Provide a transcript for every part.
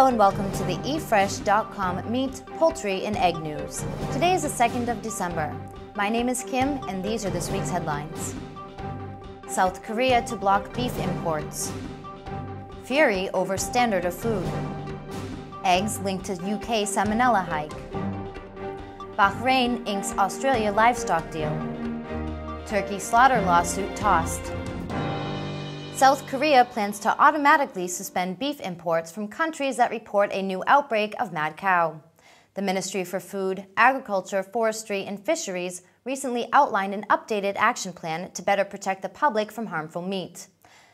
and welcome to the eFresh.com Meat, Poultry and Egg News. Today is the 2nd of December. My name is Kim and these are this week's headlines. South Korea to block beef imports. Fury over standard of food. Eggs linked to UK salmonella hike. Bahrain inks Australia livestock deal. Turkey slaughter lawsuit tossed. South Korea plans to automatically suspend beef imports from countries that report a new outbreak of mad cow. The Ministry for Food, Agriculture, Forestry, and Fisheries recently outlined an updated action plan to better protect the public from harmful meat.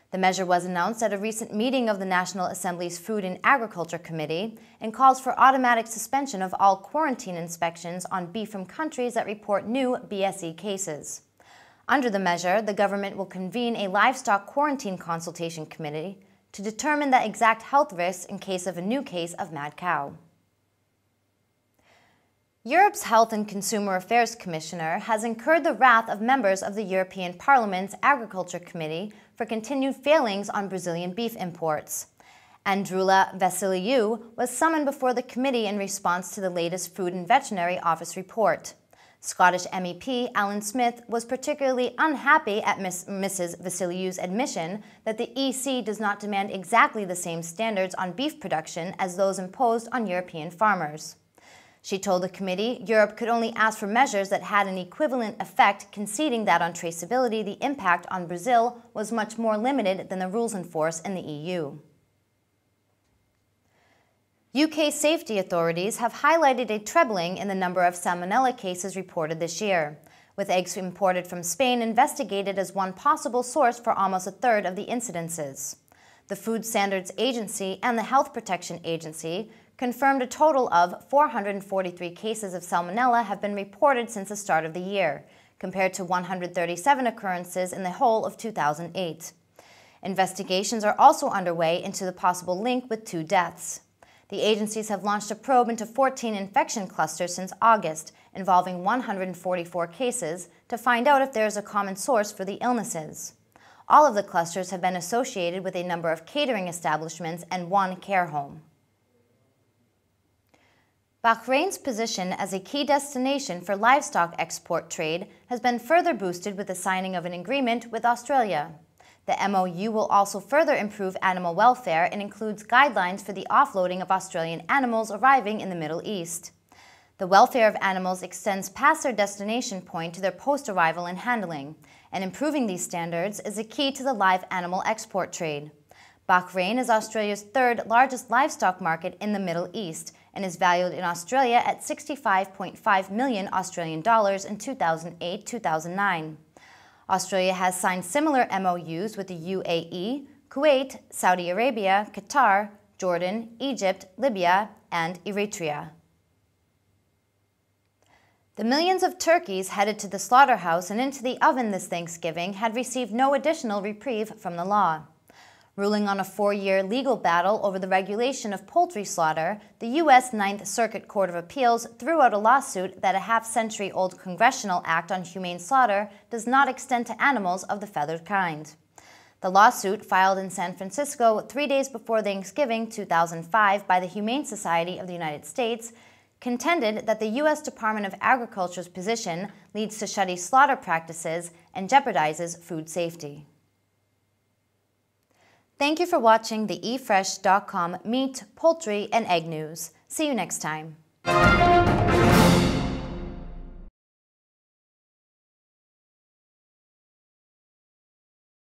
The measure was announced at a recent meeting of the National Assembly's Food and Agriculture Committee and calls for automatic suspension of all quarantine inspections on beef from countries that report new BSE cases. Under the measure, the government will convene a livestock quarantine consultation committee to determine the exact health risks in case of a new case of mad cow. Europe's Health and Consumer Affairs Commissioner has incurred the wrath of members of the European Parliament's Agriculture Committee for continued failings on Brazilian beef imports. Andrula Vassiliou was summoned before the committee in response to the latest Food and Veterinary Office report. Scottish MEP Alan Smith was particularly unhappy at Mrs. Vassiliou's admission that the EC does not demand exactly the same standards on beef production as those imposed on European farmers. She told the committee Europe could only ask for measures that had an equivalent effect, conceding that on traceability the impact on Brazil was much more limited than the rules in force in the EU. UK safety authorities have highlighted a trebling in the number of salmonella cases reported this year, with eggs imported from Spain investigated as one possible source for almost a third of the incidences. The Food Standards Agency and the Health Protection Agency confirmed a total of 443 cases of salmonella have been reported since the start of the year, compared to 137 occurrences in the whole of 2008. Investigations are also underway into the possible link with 2 deaths. The agencies have launched a probe into 14 infection clusters since August, involving 144 cases, to find out if there is a common source for the illnesses. All of the clusters have been associated with a number of catering establishments and 1 care home. Bahrain's position as a key destination for livestock export trade has been further boosted with the signing of an agreement with Australia. The MOU will also further improve animal welfare and includes guidelines for the offloading of Australian animals arriving in the Middle East. The welfare of animals extends past their destination point to their post-arrival and handling, and improving these standards is a key to the live animal export trade. Bahrain is Australia's 3rd largest livestock market in the Middle East and is valued in Australia at 65.5 million Australian dollars in 2008-2009. Australia has signed similar MOUs with the UAE, Kuwait, Saudi Arabia, Qatar, Jordan, Egypt, Libya, and Eritrea. The millions of turkeys headed to the slaughterhouse and into the oven this Thanksgiving had received no additional reprieve from the law. Ruling on a 4-year legal battle over the regulation of poultry slaughter, the U.S. Ninth Circuit Court of Appeals threw out a lawsuit that a half-century-old Congressional Act on Humane Slaughter does not extend to animals of the feathered kind. The lawsuit, filed in San Francisco 3 days before Thanksgiving 2005 by the Humane Society of the United States, contended that the U.S. Department of Agriculture's position leads to shady slaughter practices and jeopardizes food safety. Thank you for watching the eFresh.com Meat, Poultry and Egg News. See you next time.